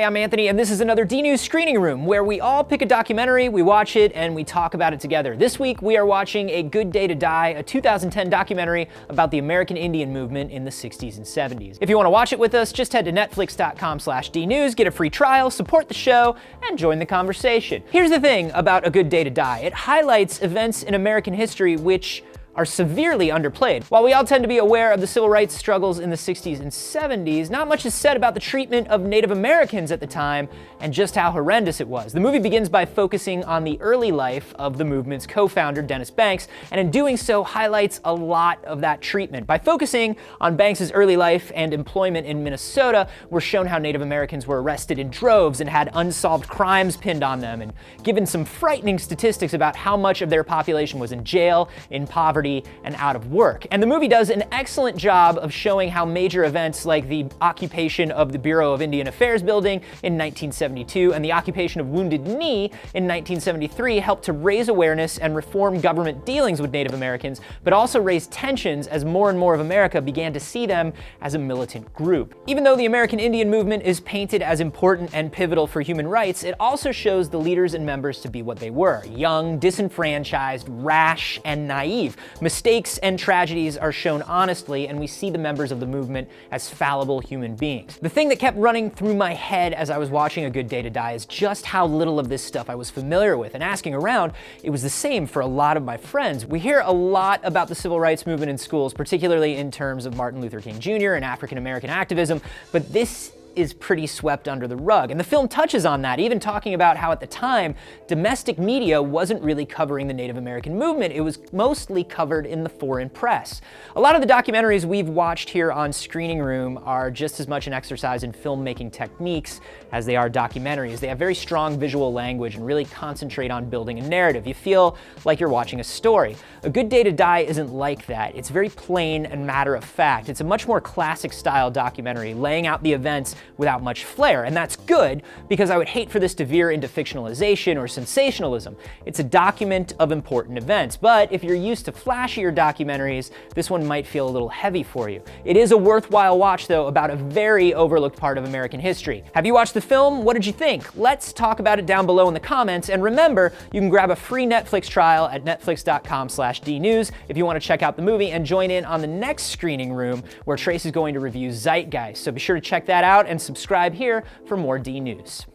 Hi, I'm Anthony, and this is another DNews screening room where we all pick a documentary, we watch it, and we talk about it together. This week, we are watching A Good Day to Die, a 2010 documentary about the American Indian movement in the 60s and 70s. If you want to watch it with us, just head to netflix.com/DNews, get a free trial, support the show, and join the conversation. Here's the thing about A Good Day to Die. It highlights events in American history which are severely underplayed. While we all tend to be aware of the civil rights struggles in the 60s and 70s, not much is said about the treatment of Native Americans at the time and just how horrendous it was. The movie begins by focusing on the early life of the movement's co-founder, Dennis Banks, and in doing so highlights a lot of that treatment. By focusing on Banks' early life and employment in Minnesota, we're shown how Native Americans were arrested in droves and had unsolved crimes pinned on them, and given some frightening statistics about how much of their population was in jail, in poverty, and out of work. And the movie does an excellent job of showing how major events like the occupation of the Bureau of Indian Affairs building in 1972 and the occupation of Wounded Knee in 1973 helped to raise awareness and reform government dealings with Native Americans, but also raise tensions as more and more of America began to see them as a militant group. Even though the American Indian movement is painted as important and pivotal for human rights, it also shows the leaders and members to be what they were: young, disenfranchised, rash, and naive. Mistakes and tragedies are shown honestly, and we see the members of the movement as fallible human beings. The thing that kept running through my head as I was watching A Good Day to Die is just how little of this stuff I was familiar with, and asking around, it was the same for a lot of my friends. We hear a lot about the civil rights movement in schools, particularly in terms of Martin Luther King Jr. and African American activism, but this is pretty swept under the rug. And the film touches on that, even talking about how at the time, domestic media wasn't really covering the Native American movement. It was mostly covered in the foreign press. A lot of the documentaries we've watched here on Screening Room are just as much an exercise in filmmaking techniques as they are documentaries. They have very strong visual language and really concentrate on building a narrative. You feel like you're watching a story. A Good Day to Die isn't like that. It's very plain and matter of fact. It's a much more classic style documentary, laying out the events without much flair, and that's good because I would hate for this to veer into fictionalization or sensationalism. It's a document of important events, but if you're used to flashier documentaries, this one might feel a little heavy for you. It is a worthwhile watch, though, about a very overlooked part of American history. Have you watched the film? What did you think? Let's talk about it down below in the comments, and remember, you can grab a free Netflix trial at netflix.com/DNews if you want to check out the movie and join in on the next Screening Room where Trace is going to review Zeitgeist. So be sure to check that out and subscribe here for more DNews.